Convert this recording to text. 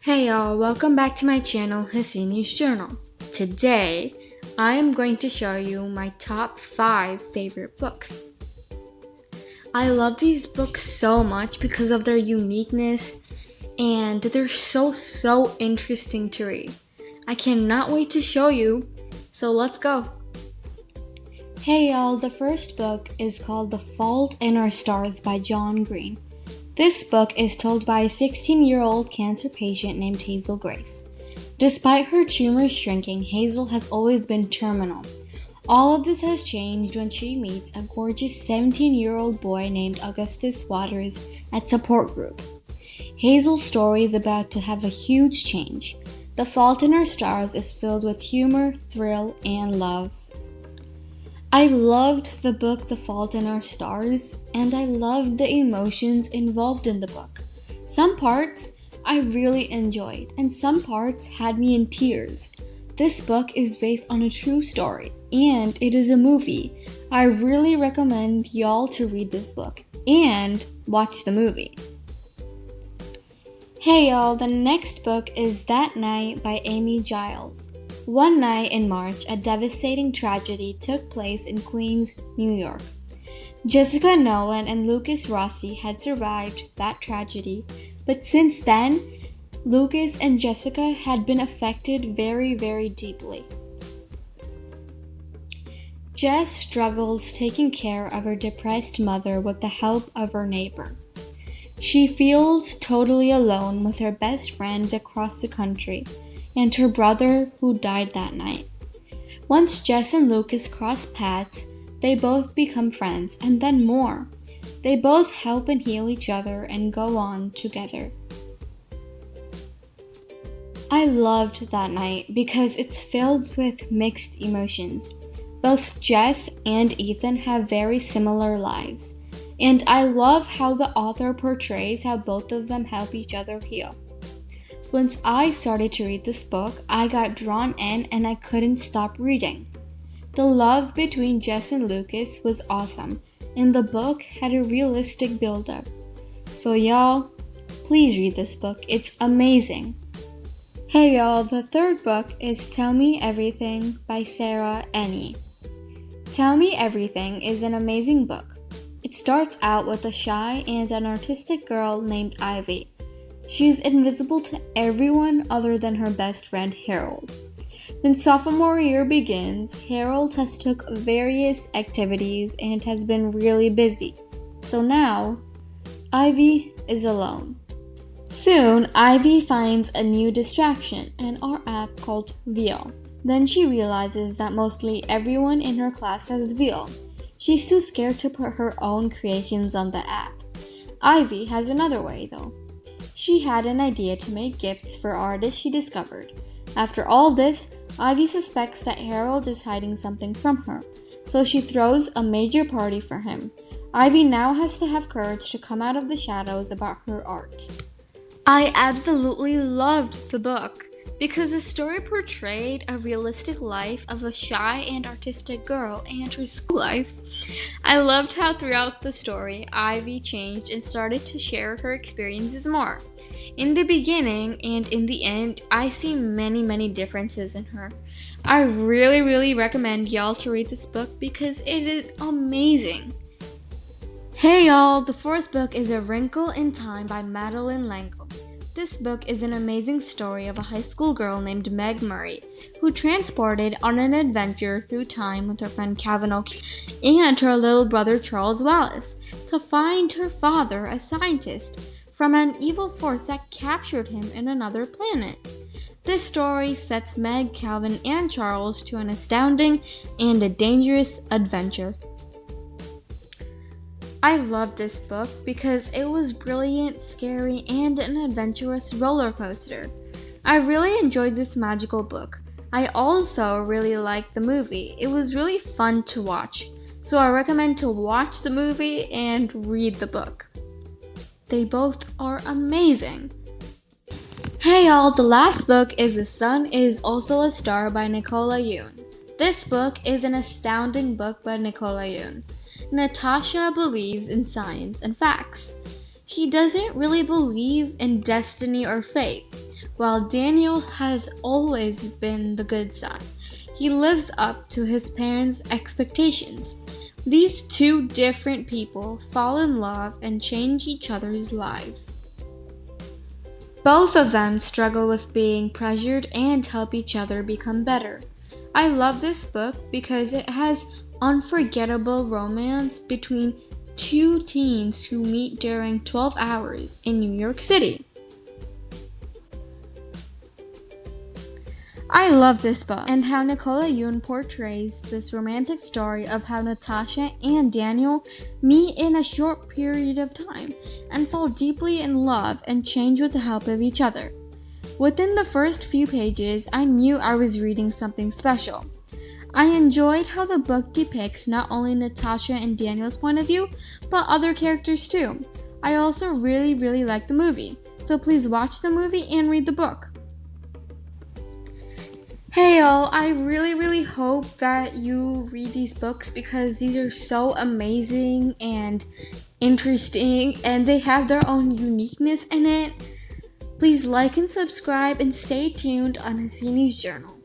Hey y'all, welcome back to my channel, Hasini's Journal. Today, I am going to show you my top 5 favorite books. I love these books so much because of their uniqueness and they're so interesting to read. I cannot wait to show you, so let's go. Hey y'all, the first book is called The Fault in Our Stars by John Green. This book is told by a 16-year-old cancer patient named Hazel Grace. Despite her tumor shrinking, Hazel has always been terminal. All of this has changed when she meets a gorgeous 17-year-old boy named Augustus Waters at support group. Hazel's story is about to have a huge change. The Fault in Our Stars is filled with humor, thrill, and love. I loved the book The Fault in Our Stars, and I loved the emotions involved in the book. Some parts I really enjoyed, and some parts had me in tears. This book is based on a true story, and it is a movie. I really recommend y'all to read this book and watch the movie. Hey y'all, the next book is That Night by Amy Giles. One night in March, a devastating tragedy took place in Queens, New York. Jessica Nolan and Lucas Rossi had survived that tragedy, but since then, Lucas and Jessica had been affected very deeply. Jess struggles taking care of her depressed mother with the help of her neighbor. She feels totally alone with her best friend across the country and her brother who died that night. Once Jess and Lucas cross paths, they both become friends and then more. They both help and heal each other and go on together. I loved That Night because it's filled with mixed emotions. Both Jess and Ethan have very similar lives, and I love how the author portrays how both of them help each other heal. Once I started to read this book, I got drawn in and I couldn't stop reading. The love between Jess and Lucas was awesome, and the book had a realistic build-up. So y'all, please read this book, it's amazing. Hey y'all, the third book is Tell Me Everything by Sarah Enni. Tell Me Everything is an amazing book. It starts out with a shy and an artistic girl named Ivy. She's invisible to everyone other than her best friend Harold. When sophomore year begins, Harold has took various activities and has been really busy. So now, Ivy is alone. Soon, Ivy finds a new distraction, an art app called Veal. Then she realizes that mostly everyone in her class has Veal. She's too scared to put her own creations on the app. Ivy has another way though. She had an idea to make gifts for artists she discovered. After all this, Ivy suspects that Harold is hiding something from her, so she throws a major party for him. Ivy now has to have courage to come out of the shadows about her art. I absolutely loved the book because the story portrayed a realistic life of a shy and artistic girl and her school life. I loved how throughout the story, Ivy changed and started to share her experiences more. In the beginning and in the end, I see many differences in her. I really recommend y'all to read this book because it is amazing. Hey y'all, the fourth book is A Wrinkle in Time by Madeleine. This book is an amazing story of a high school girl named Meg Murray who transported on an adventure through time with her friend Kavanaugh and her little brother Charles Wallace to find her father, a scientist, from an evil force that captured him in another planet. This story sets Meg, Calvin, and Charles to an astounding and a dangerous adventure. I loved this book because it was brilliant, scary, and an adventurous roller coaster. I really enjoyed this magical book. I also really liked the movie. It was really fun to watch, so I recommend to watch the movie and read the book. They both are amazing. Hey y'all, the last book is The Sun is Also a Star by Nicola Yoon. This book is an astounding book by Nicola Yoon. Natasha believes in science and facts. She doesn't really believe in destiny or fate. while Daniel has always been the good son. He lives up to his parents' expectations. These two different people fall in love and change each other's lives. Both of them struggle with being pressured and help each other become better. I love this book because it has unforgettable romance between two teens who meet during 12 hours in New York City. I love this book and how Nicola Yoon portrays this romantic story of how Natasha and Daniel meet in a short period of time and fall deeply in love and change with the help of each other. Within the first few pages, I knew I was reading something special. I enjoyed how the book depicts not only Natasha and Daniel's point of view, but other characters too. I also really like the movie, so please watch the movie and read the book. Hey y'all, I really hope that you read these books because these are so amazing and interesting and they have their own uniqueness in it. Please like and subscribe and stay tuned on Hasini's Journal.